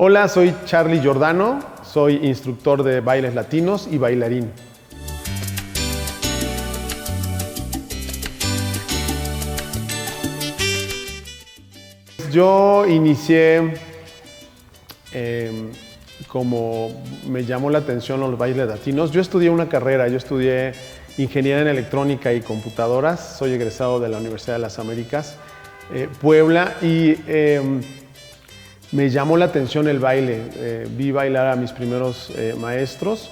Hola, soy Charlie Giordano, soy instructor de bailes latinos y bailarín. Yo inicié como me llamó la atención los bailes latinos. Yo estudié una carrera, yo estudié ingeniería en electrónica y computadoras, soy egresado de la Universidad de las Américas, Puebla, y me llamó la atención el baile. Vi bailar a mis primeros maestros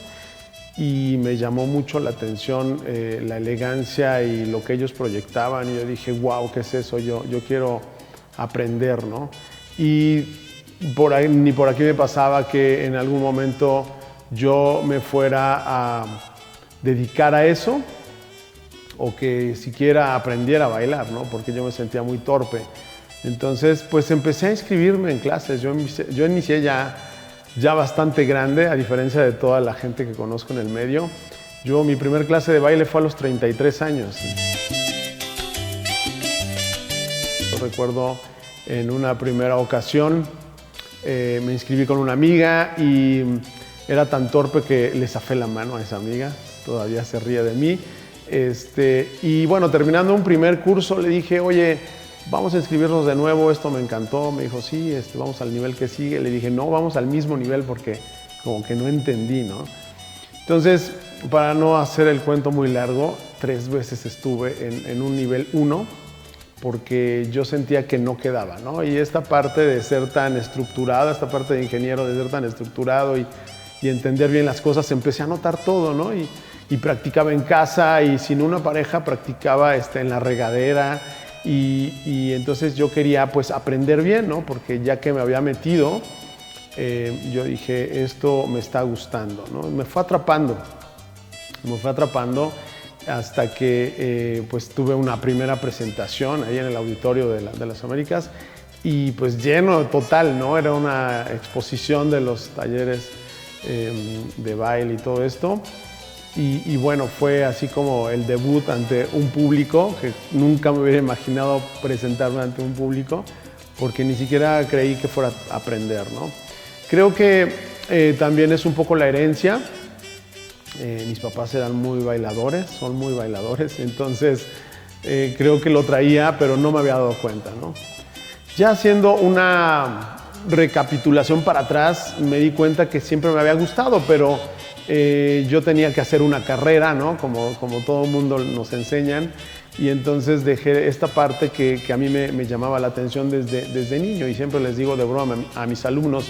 y me llamó mucho la atención la elegancia y lo que ellos proyectaban. Y yo dije, wow, ¿qué es eso? Yo quiero aprender, ¿no? Y ni por aquí me pasaba que en algún momento yo me fuera a dedicar a eso o que siquiera aprendiera a bailar, ¿no? Porque yo me sentía muy torpe. Entonces, pues empecé a inscribirme en clases. Yo inicié ya bastante grande, a diferencia de toda la gente que conozco en el medio. Mi primer clase de baile fue a los 33 años. Yo recuerdo en una primera ocasión, me inscribí con una amiga y era tan torpe que le zafé la mano a esa amiga. Todavía se ríe de mí. Y bueno, terminando un primer curso, le dije, oye, vamos a inscribirnos de nuevo, esto me encantó. Me dijo, sí, vamos al nivel que sigue. Le dije, no, vamos al mismo nivel porque como que no entendí, ¿no? Entonces, para no hacer el cuento muy largo, 3 veces estuve en un nivel 1 porque yo sentía que no quedaba, ¿no? Y esta parte de ser tan estructurada, esta parte de ingeniero, de ser tan estructurado y entender bien las cosas, empecé a notar todo, ¿no? Y practicaba en casa y sin una pareja practicaba en la regadera. Y entonces yo quería pues aprender bien, ¿no? Porque ya que me había metido, yo dije, esto me está gustando, ¿no? Me fue atrapando hasta que pues tuve una primera presentación ahí en el auditorio de las Américas y pues lleno total, ¿no? Era una exposición de los talleres de baile y todo esto. Y bueno, fue así como el debut ante un público, que nunca me hubiera imaginado presentarme ante un público, porque ni siquiera creí que fuera a aprender, ¿no? Creo que también es un poco la herencia. Mis papás eran muy bailadores, son muy bailadores, entonces creo que lo traía, pero no me había dado cuenta, ¿no? Ya haciendo una recapitulación para atrás, me di cuenta que siempre me había gustado, pero yo tenía que hacer una carrera, ¿no? Como todo el mundo nos enseñan, y entonces dejé esta parte que a mí me llamaba la atención desde niño, y siempre les digo de broma a mis alumnos,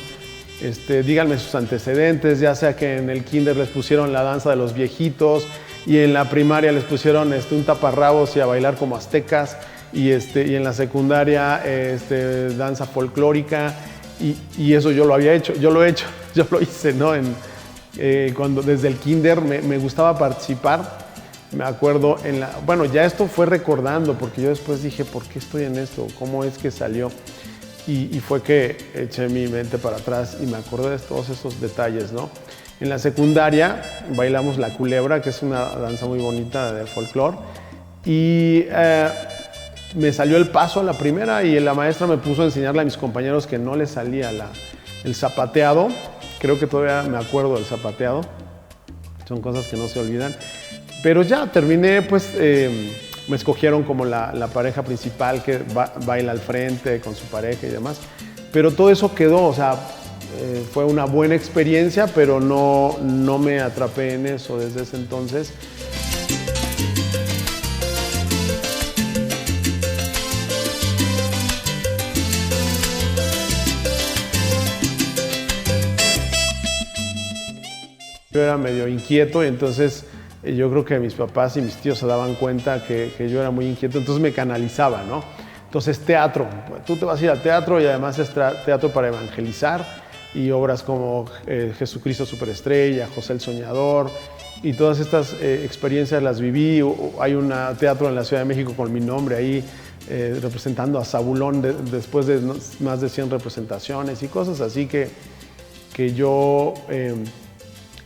díganme sus antecedentes, ya sea que en el kinder les pusieron la danza de los viejitos y en la primaria les pusieron un taparrabos y a bailar como aztecas, y en la secundaria danza folclórica, y eso yo lo había hecho, yo lo hice, ¿no? Cuando desde el kinder me gustaba participar. Me acuerdo bueno, ya esto fue recordando, porque yo después dije, ¿por qué estoy en esto? ¿Cómo es que salió? Y fue que eché mi mente para atrás y me acordé de todos esos detalles, ¿no? En la secundaria bailamos la culebra, que es una danza muy bonita de folclore, y me salió el paso a la primera y la maestra me puso a enseñarle a mis compañeros que no les salía el zapateado. Creo que todavía me acuerdo del zapateado, son cosas que no se olvidan. Pero ya terminé, pues me escogieron como la pareja principal que baila al frente con su pareja y demás. Pero todo eso quedó, o sea, fue una buena experiencia, pero no me atrapé en eso desde ese entonces. Yo era medio inquieto y entonces yo creo que mis papás y mis tíos se daban cuenta que yo era muy inquieto, entonces me canalizaba, ¿no? Entonces teatro, tú te vas a ir al teatro y además es teatro para evangelizar y obras como Jesucristo Superestrella, José el Soñador y todas estas experiencias las viví. Hay un teatro en la Ciudad de México con mi nombre ahí representando a Zabulón después de más de 100 representaciones y cosas así que yo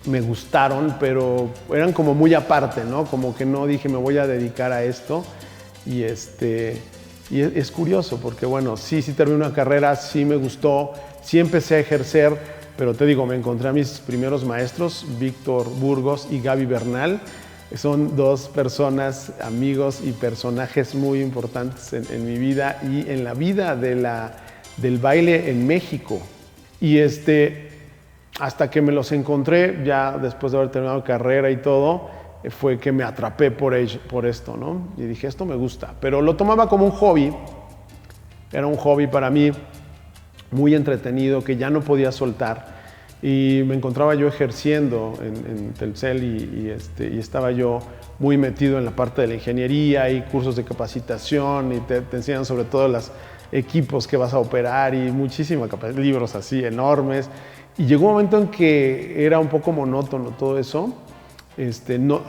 me gustaron, pero eran como muy aparte, ¿no? Como que no dije me voy a dedicar a esto y es curioso porque bueno, sí terminé una carrera, sí me gustó, sí empecé a ejercer, pero te digo, me encontré a mis primeros maestros, Víctor Burgos y Gaby Bernal. Son dos personas, amigos y personajes muy importantes en mi vida y en la vida del baile en México. Y hasta que me los encontré, ya después de haber terminado carrera y todo, fue que me atrapé por esto, ¿no? Y dije, esto me gusta. Pero lo tomaba como un hobby. Era un hobby para mí muy entretenido que ya no podía soltar. Y me encontraba yo ejerciendo en Telcel y estaba yo muy metido en la parte de la ingeniería y cursos de capacitación y te enseñan sobre todo los equipos que vas a operar y muchísimos libros así enormes. Y llegó un momento en que era un poco monótono todo eso.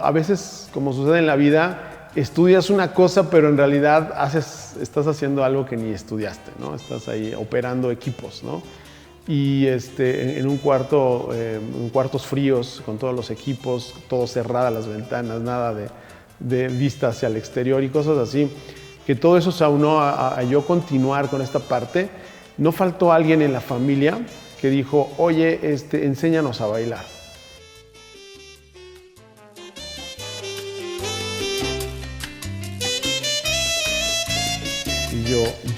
A veces, como sucede en la vida, estudias una cosa, pero en realidad estás haciendo algo que ni estudiaste, ¿no? Estás ahí operando equipos, ¿no? Y en cuartos fríos, con todos los equipos, todo cerradas las ventanas, nada de vista hacia el exterior y cosas así, que todo eso se aunó a yo continuar con esta parte. No faltó alguien en la familia que dijo, oye, enséñanos a bailar. Y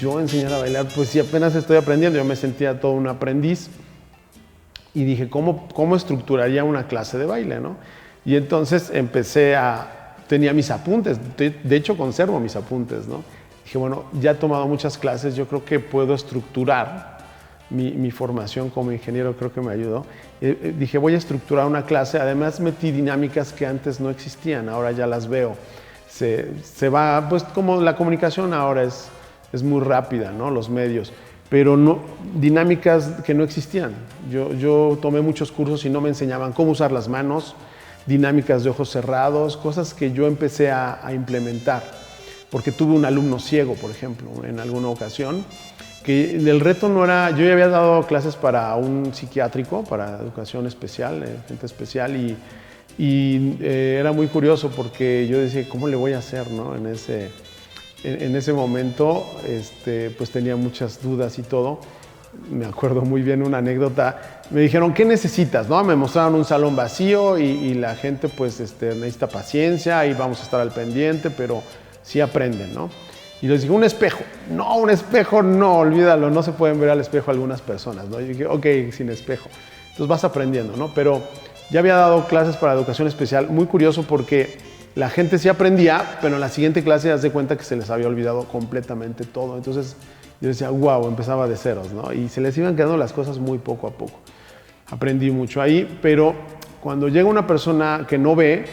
yo enseñar a bailar, pues si apenas estoy aprendiendo, yo me sentía todo un aprendiz y dije, ¿cómo estructuraría una clase de baile, no? Y entonces tenía mis apuntes, de hecho conservo mis apuntes, ¿no? Dije, bueno, ya he tomado muchas clases, yo creo que puedo estructurar mi formación como ingeniero, creo que me ayudó. Dije, voy a estructurar una clase, además metí dinámicas que antes no existían, ahora ya las veo. Se va, pues como la comunicación ahora es muy rápida, ¿no? Los medios, pero no, dinámicas que no existían. Yo tomé muchos cursos y no me enseñaban cómo usar las manos, dinámicas de ojos cerrados, cosas que yo empecé a implementar, porque tuve un alumno ciego, por ejemplo, en alguna ocasión, que el reto no era, yo ya había dado clases para un psiquiátrico, para educación especial, gente especial, y era muy curioso porque yo decía, ¿cómo le voy a hacer, no? En ese momento, pues tenía muchas dudas y todo. Me acuerdo muy bien una anécdota. Me dijeron, ¿qué necesitas? ¿No? Me mostraron un salón vacío y la gente pues necesita paciencia y vamos a estar al pendiente, pero sí aprenden, ¿no? Y les dije, un espejo. No, un espejo no, olvídalo, no se pueden ver al espejo algunas personas, ¿no? Y dije, ok, sin espejo. Entonces vas aprendiendo, ¿no? Pero ya había dado clases para educación especial, muy curioso porque la gente sí aprendía, pero en la siguiente clase haz de cuenta que se les había olvidado completamente todo. Entonces yo decía, wow, empezaba de ceros, ¿no? Y se les iban quedando las cosas muy poco a poco. Aprendí mucho ahí, pero cuando llega una persona que no ve,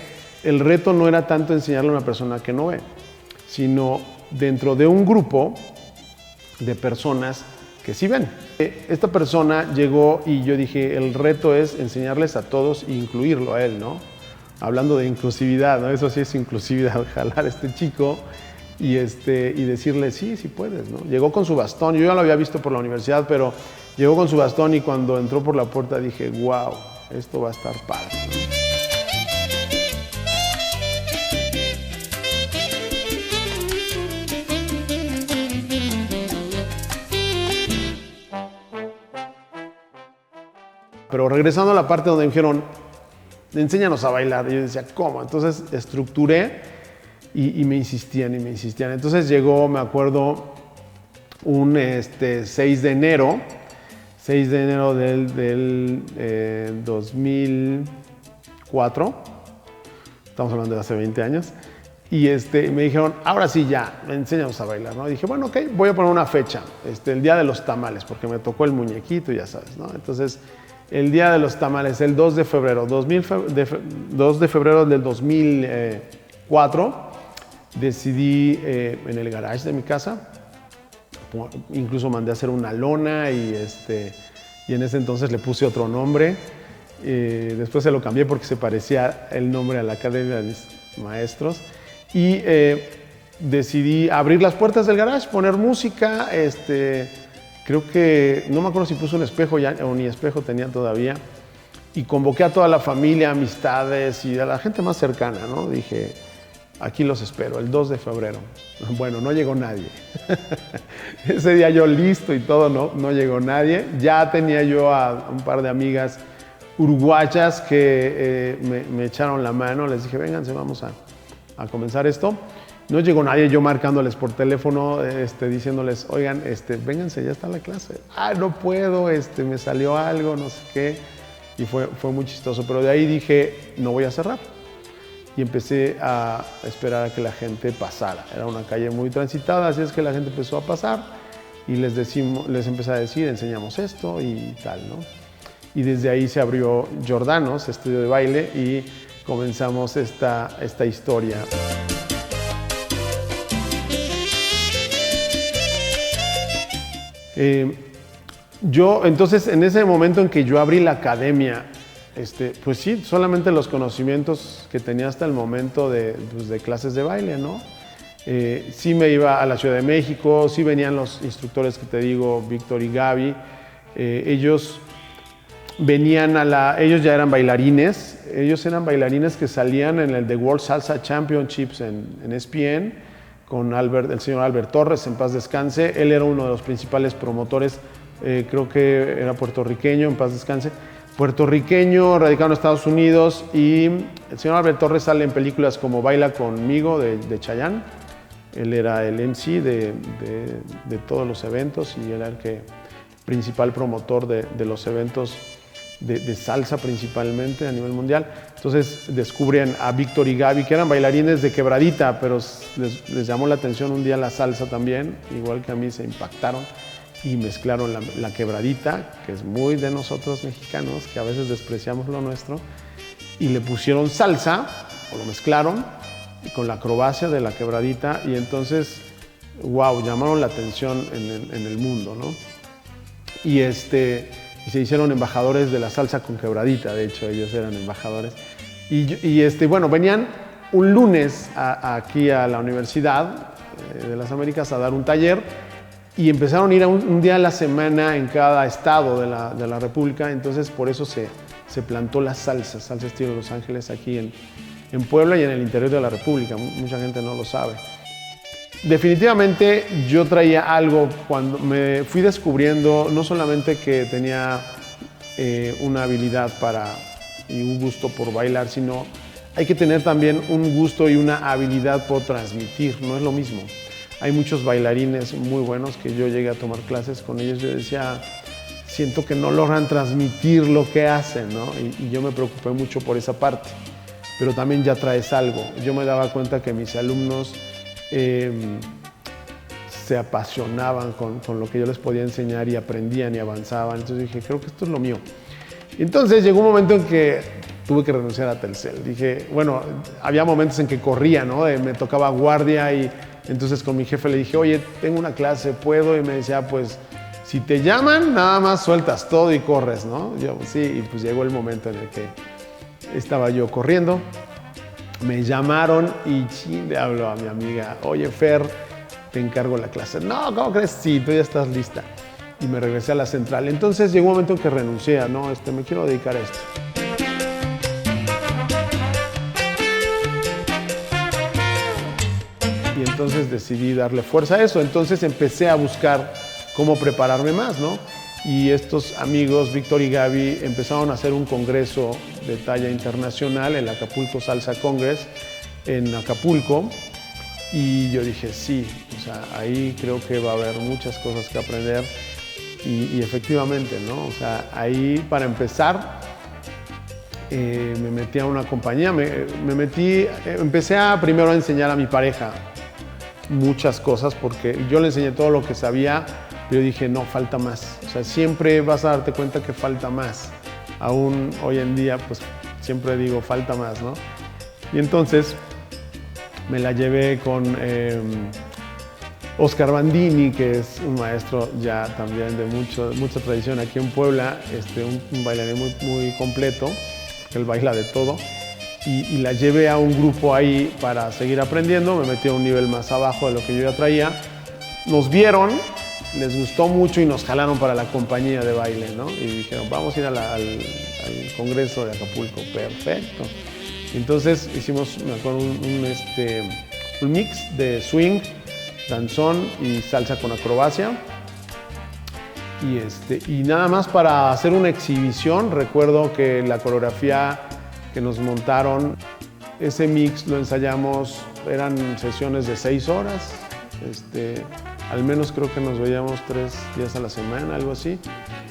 el reto no era tanto enseñarle a una persona que no ve, sino dentro de un grupo de personas que sí ven. Esta persona llegó y yo dije, el reto es enseñarles a todos e incluirlo a él, ¿no? Hablando de inclusividad, ¿no? Eso sí es inclusividad, jalar a este chico y decirle, sí puedes, ¿no? Llegó con su bastón, yo ya lo había visto por la universidad, pero llegó con su bastón y cuando entró por la puerta dije, wow, esto va a estar padre, ¿no? Pero regresando a la parte donde me dijeron, enséñanos a bailar. Y yo decía, ¿cómo? Entonces estructuré y me insistían y me insistían. Entonces llegó, me acuerdo, un 6 de enero del 2004. Estamos hablando de hace 20 años. Y me dijeron, ahora sí ya, enséñanos a bailar, ¿no? Y dije, bueno, ok, voy a poner una fecha, el día de los tamales, porque me tocó el muñequito, ya sabes, ¿no? Entonces, el día de los tamales, el 2 de febrero, 2 de febrero del 2004, decidí en el garage de mi casa, incluso mandé a hacer una lona y en ese entonces le puse otro nombre. Después se lo cambié porque se parecía el nombre a la academia de mis maestros. Y decidí abrir las puertas del garage, poner música, creo que, no me acuerdo si puse un espejo ya, o ni espejo tenía todavía, y convoqué a toda la familia, amistades y a la gente más cercana, ¿no? Dije, aquí los espero, el 2 de febrero. Bueno, no llegó nadie. Ese día yo listo y todo, no llegó nadie. Ya tenía yo a un par de amigas uruguayas que me echaron la mano, les dije, vénganse, vamos a comenzar esto. No llegó nadie, yo marcándoles por teléfono, diciéndoles, oigan, vénganse, ya está la clase. Ah, no puedo, me salió algo, no sé qué. Y fue muy chistoso, pero de ahí dije, no voy a cerrar. Y empecé a esperar a que la gente pasara. Era una calle muy transitada, así es que la gente empezó a pasar y les empecé a decir, enseñamos esto y tal, ¿no? Y desde ahí se abrió Jordanos, estudio de baile, y comenzamos esta historia. Entonces, en ese momento en que yo abrí la academia, pues sí, solamente los conocimientos que tenía hasta el momento de clases de baile, ¿no? Sí me iba a la Ciudad de México, sí venían los instructores que te digo, Víctor y Gaby. Ellos venían ellos ya eran bailarines, que salían en el The World Salsa Championships en ESPN, con el señor Albert Torres, en paz descanse. Él era uno de los principales promotores, creo que era puertorriqueño, en paz descanse. Puertorriqueño, radicado en Estados Unidos, y el señor Albert Torres sale en películas como Baila Conmigo de Chayanne. Él era el MC de todos los eventos y era el principal promotor de los eventos de salsa principalmente a nivel mundial. Entonces descubren a Víctor y Gaby, que eran bailarines de quebradita, pero les llamó la atención un día la salsa también, igual que a mí, se impactaron y mezclaron la quebradita, que es muy de nosotros mexicanos, que a veces despreciamos lo nuestro, y le pusieron salsa, o lo mezclaron, con la acrobacia de la quebradita, y entonces, wow, llamaron la atención en el mundo, ¿no? Y se hicieron embajadores de la salsa con quebradita, de hecho ellos eran embajadores. Bueno, venían un lunes aquí a la Universidad de las Américas a dar un taller, y empezaron a ir un día a la semana en cada estado de la República. Entonces por eso se plantó la salsa estilo Los Ángeles aquí en Puebla y en el interior de la República. Mucha gente no lo sabe. Definitivamente yo traía algo cuando me fui descubriendo, no solamente que tenía una habilidad y un gusto por bailar, sino hay que tener también un gusto y una habilidad por transmitir, no es lo mismo. Hay muchos bailarines muy buenos que yo llegué a tomar clases con ellos, yo decía, siento que no logran transmitir lo que hacen, ¿no? Y yo me preocupé mucho por esa parte, pero también ya traes algo. Yo me daba cuenta que mis alumnos se apasionaban con lo que yo les podía enseñar y aprendían y avanzaban. Entonces dije, creo que esto es lo mío. Entonces llegó un momento en que tuve que renunciar a Telcel. Dije, bueno, había momentos en que corría, ¿no? Me tocaba guardia y entonces con mi jefe le dije, oye, tengo una clase, ¿puedo? Y me decía, pues, si te llaman, nada más sueltas todo y corres, ¿no? Yo, sí, y pues llegó el momento en el que estaba yo corriendo. Me llamaron y le hablo a mi amiga, oye, Fer, te encargo la clase. No, ¿cómo crees? Sí, tú ya estás lista. Y me regresé a la central. Entonces llegó un momento en que renuncié, ¿no? Me quiero dedicar a esto. Y entonces decidí darle fuerza a eso. Entonces empecé a buscar cómo prepararme más, ¿no? Y estos amigos, Víctor y Gaby, empezaron a hacer un congreso de talla internacional, el Acapulco Salsa Congress, en Acapulco. Y yo dije, sí, o sea, ahí creo que va a haber muchas cosas que aprender. Y efectivamente, ¿no? O sea, ahí para empezar, me metí a una compañía, empecé primero a enseñar a mi pareja muchas cosas, porque yo le enseñé todo lo que sabía, pero dije, no, falta más. O sea, siempre vas a darte cuenta que falta más. Aún hoy en día, pues siempre digo, falta más, ¿no? Y entonces me la llevé con Oscar Bandini, que es un maestro ya también de mucha tradición aquí en Puebla, un bailarín muy completo, que él baila de todo. y la llevé a un grupo ahí para seguir aprendiendo. Me metí a un nivel más abajo de lo que yo ya traía. Nos vieron, les gustó mucho y nos jalaron para la compañía de baile, ¿no? Y dijeron, vamos a ir al Congreso de Acapulco. Perfecto. Entonces hicimos, me acuerdo, un mix de swing, danzón y salsa con acrobacia. Y nada más para hacer una exhibición. Recuerdo que la coreografía que nos montaron, ese mix lo ensayamos, eran sesiones de 6 horas. Al menos creo que nos veíamos 3 días a la semana, algo así,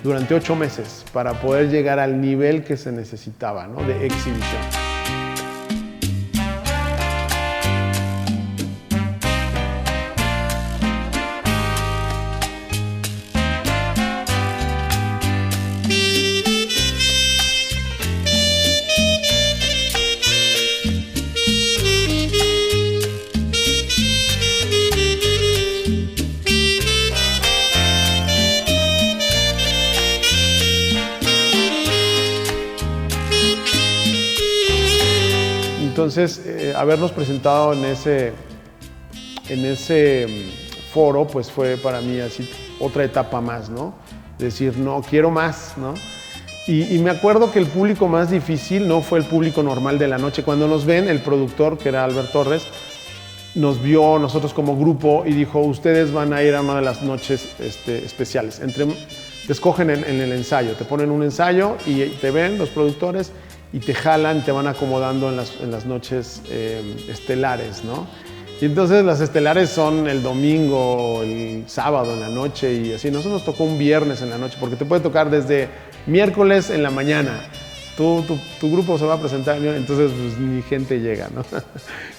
durante 8 meses, para poder llegar al nivel que se necesitaba, ¿no? De exhibición. Entonces, habernos presentado en ese foro, pues fue para mí así otra etapa más, ¿no? Decir, no, quiero más, ¿no? Y me acuerdo que el público más difícil no fue el público normal de la noche. Cuando nos ven, el productor, que era Albert Torres, nos vio nosotros como grupo y dijo, ustedes van a ir a una de las noches especiales. Te escogen en el ensayo, te ponen un ensayo y te ven los productores y te jalan, te van acomodando en las noches estelares, ¿no? Y entonces las estelares son el domingo, el sábado en la noche y así. Nosotros nos tocó un viernes en la noche, porque te puede tocar desde miércoles en la mañana. Tu grupo se va a presentar, entonces pues, ni gente llega, ¿no?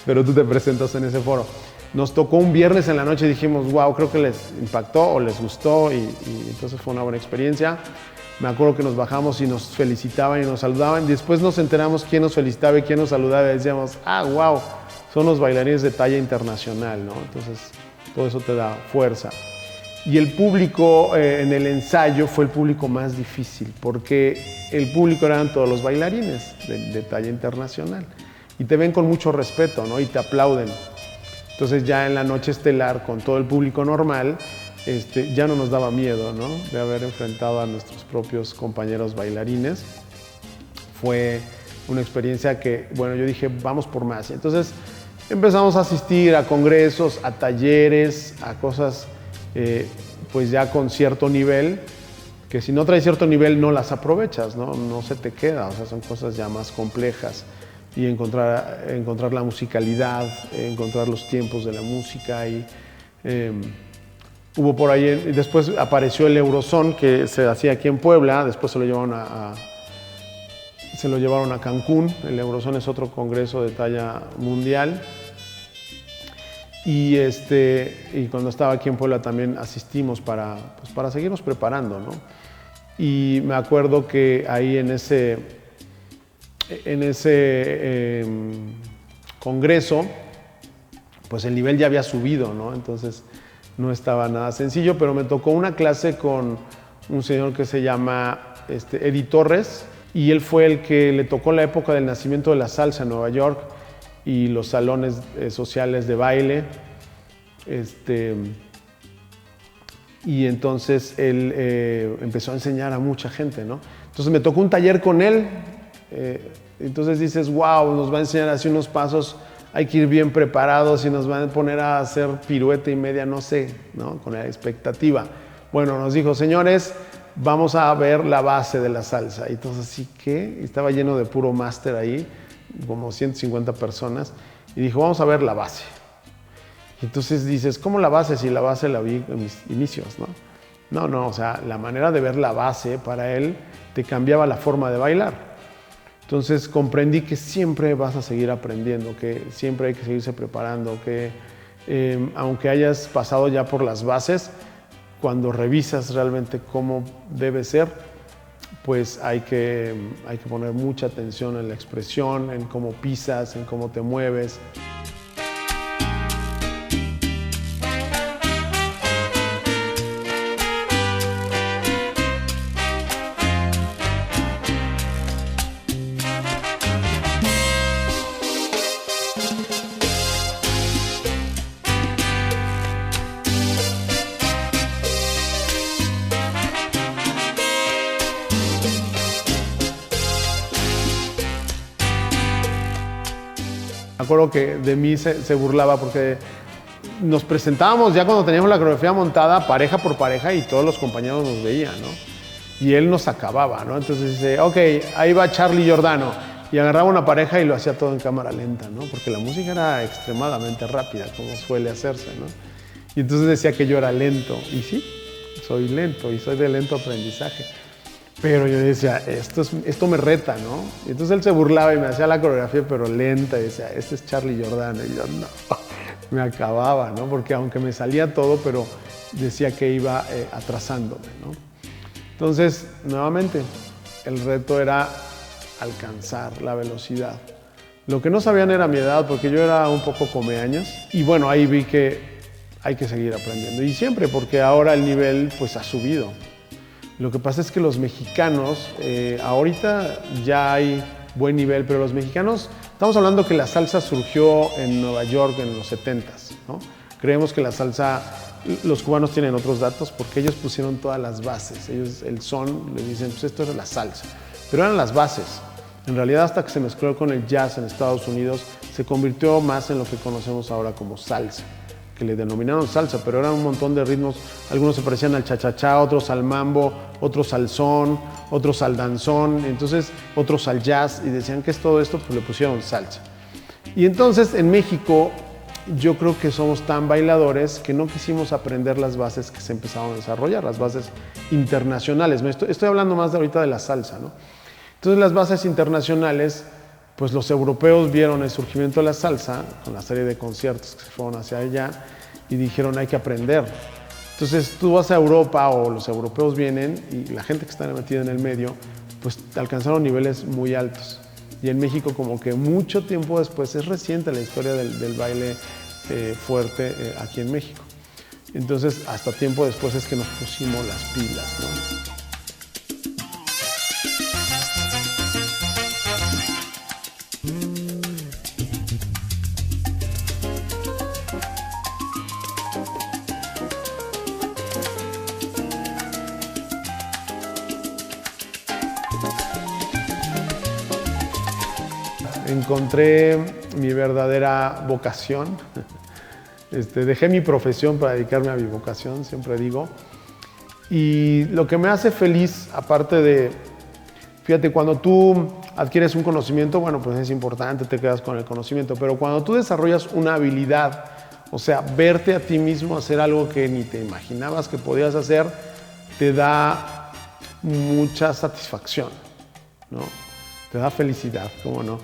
Pero tú te presentas en ese foro. Nos tocó un viernes en la noche y dijimos, wow, creo que les impactó o les gustó y entonces fue una buena experiencia. Me acuerdo que nos bajamos y nos felicitaban y nos saludaban. Después nos enteramos quién nos felicitaba y quién nos saludaba y decíamos, wow, son los bailarines de talla internacional, ¿no? Entonces, todo eso te da fuerza. Y el público en el ensayo fue el público más difícil, porque el público eran todos los bailarines de talla internacional. Y te ven con mucho respeto, ¿no? Y te aplauden. Entonces, ya en la noche estelar, con todo el público normal, ya no nos daba miedo, ¿no? De haber enfrentado a nuestros propios compañeros bailarines. Fue una experiencia que, bueno, yo dije, vamos por más. Y entonces empezamos a asistir a congresos, a talleres, a cosas pues ya con cierto nivel, que si no traes cierto nivel no las aprovechas, ¿no? No se te queda, o sea, son cosas ya más complejas. Y encontrar la musicalidad, encontrar los tiempos de la música y... hubo por ahí, después apareció el Eurozón, que se hacía aquí en Puebla, después se lo llevaron a Cancún. El Eurozón es otro congreso de talla mundial. Y cuando estaba aquí en Puebla también asistimos para seguirnos preparando, ¿no? Y me acuerdo que ahí en ese congreso, pues el nivel ya había subido, ¿no? Entonces no estaba nada sencillo, pero me tocó una clase con un señor que se llama Eddie Torres, y él fue el que le tocó la época del nacimiento de la salsa en Nueva York y los salones sociales de baile. Y entonces él empezó a enseñar a mucha gente, ¿no? Entonces me tocó un taller con él. Entonces dices, wow, nos va a enseñar así unos pasos, hay que ir bien preparados y nos van a poner a hacer pirueta y media, no sé, ¿no? Con la expectativa. Bueno, nos dijo, señores, vamos a ver la base de la salsa. Y entonces, ¿sí qué? Estaba lleno de puro máster ahí, como 150 personas. Y dijo, vamos a ver la base. Y entonces dices, ¿cómo la base? Si la base la vi en mis inicios, ¿no? No, o sea, la manera de ver la base para él te cambiaba la forma de bailar. Entonces comprendí que siempre vas a seguir aprendiendo, que siempre hay que seguirse preparando, que aunque hayas pasado ya por las bases, cuando revisas realmente cómo debe ser, pues hay que poner mucha atención en la expresión, en cómo pisas, en cómo te mueves. Me acuerdo que de mí se burlaba porque nos presentábamos ya cuando teníamos la coreografía montada, pareja por pareja, y todos los compañeros nos veían, ¿no? Y él nos acababa, ¿no? Entonces dice, ok, ahí va Charlie Giordano. Y agarraba una pareja y lo hacía todo en cámara lenta, ¿no? Porque la música era extremadamente rápida, como suele hacerse, ¿no? Y entonces decía que yo era lento. Y sí, soy lento y soy de lento aprendizaje. Pero yo decía, esto me reta, ¿no? Y entonces él se burlaba y me hacía la coreografía, pero lenta. Y decía, este es Charlie Giordano. Y yo, no, me acababa, ¿no? Porque aunque me salía todo, pero decía que iba atrasándome, ¿no? Entonces, nuevamente, el reto era alcanzar la velocidad. Lo que no sabían era mi edad, porque yo era un poco comeaños. Y bueno, ahí vi que hay que seguir aprendiendo. Y siempre, porque ahora el nivel pues ha subido. Lo que pasa es que los mexicanos, ahorita ya hay buen nivel, pero los mexicanos, estamos hablando que la salsa surgió en Nueva York en los 70s, ¿no? Creemos que la salsa, los cubanos tienen otros datos porque ellos pusieron todas las bases. Ellos, el son, le dicen, pues esto es la salsa. Pero eran las bases. En realidad, hasta que se mezcló con el jazz en Estados Unidos, se convirtió más en lo que conocemos ahora como salsa, que le denominaron salsa, pero eran un montón de ritmos. Algunos se parecían al cha-cha-cha, otros al mambo, otros al son, otros al danzón, entonces otros al jazz, y decían que es todo esto, pues le pusieron salsa. Y entonces en México yo creo que somos tan bailadores que no quisimos aprender las bases que se empezaron a desarrollar, las bases internacionales. Estoy hablando más de ahorita de la salsa, ¿no? Entonces las bases internacionales, pues los europeos vieron el surgimiento de la salsa con la serie de conciertos que se fueron hacia allá y dijeron hay que aprender. Entonces tú vas a Europa o los europeos vienen y la gente que está metida en el medio, pues alcanzaron niveles muy altos. Y en México como que mucho tiempo después, es reciente la historia del baile fuerte aquí en México. Entonces hasta tiempo después es que nos pusimos las pilas, ¿no? Encontré mi verdadera vocación. Dejé mi profesión para dedicarme a mi vocación, siempre digo. Y lo que me hace feliz, aparte de, fíjate, cuando tú adquieres un conocimiento, bueno, pues es importante, te quedas con el conocimiento, pero cuando tú desarrollas una habilidad, o sea, verte a ti mismo hacer algo que ni te imaginabas que podías hacer, te da mucha satisfacción, ¿no? Te da felicidad, ¿cómo no?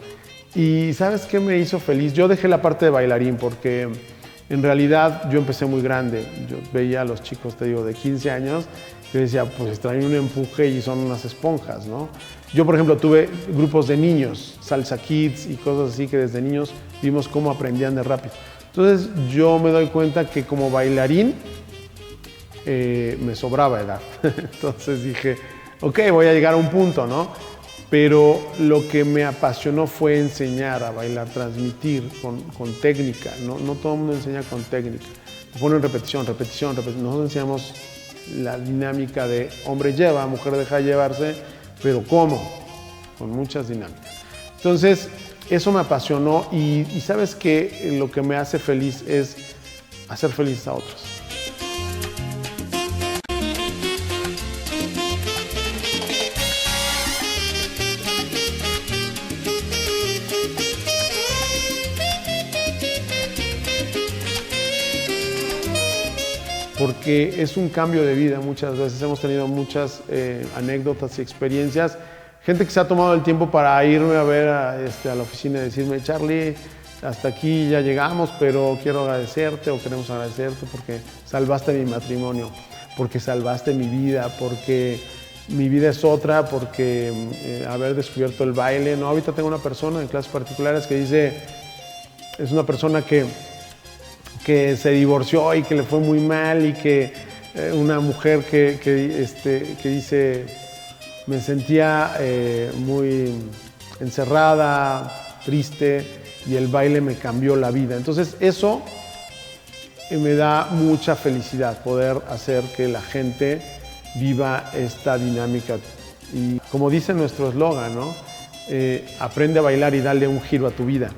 Y ¿sabes qué me hizo feliz? Yo dejé la parte de bailarín porque en realidad yo empecé muy grande. Yo veía a los chicos, te digo, de 15 años, que decía, pues traen un empuje y son unas esponjas, ¿no? Yo, por ejemplo, tuve grupos de niños, Salsa Kids y cosas así, que desde niños vimos cómo aprendían de rápido. Entonces yo me doy cuenta que como bailarín me sobraba edad. Entonces dije, ok, voy a llegar a un punto, ¿no? Pero lo que me apasionó fue enseñar a bailar, transmitir con técnica. No todo el mundo enseña con técnica. Ponen repetición, repetición, repetición. Nosotros enseñamos la dinámica de hombre lleva, mujer deja llevarse, pero ¿cómo? Con muchas dinámicas. Entonces, eso me apasionó y ¿sabes qué? Lo que me hace feliz es hacer felices a otros. Porque es un cambio de vida muchas veces. Hemos tenido muchas anécdotas y experiencias. Gente que se ha tomado el tiempo para irme a ver a la oficina y decirme, Charlie, hasta aquí ya llegamos, pero quiero agradecerte o queremos agradecerte porque salvaste mi matrimonio, porque salvaste mi vida, porque mi vida es otra, porque haber descubierto el baile. No, ahorita tengo una persona en clases particulares que dice, es una persona que se divorció y que le fue muy mal y que una mujer que dice, me sentía muy encerrada, triste y el baile me cambió la vida. Entonces eso me da mucha felicidad, poder hacer que la gente viva esta dinámica. Y como dice nuestro eslogan, ¿no? Aprende a bailar y dale un giro a tu vida.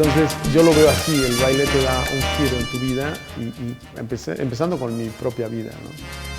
Entonces yo lo veo así, el baile te da un giro en tu vida y empezando con mi propia vida, ¿no?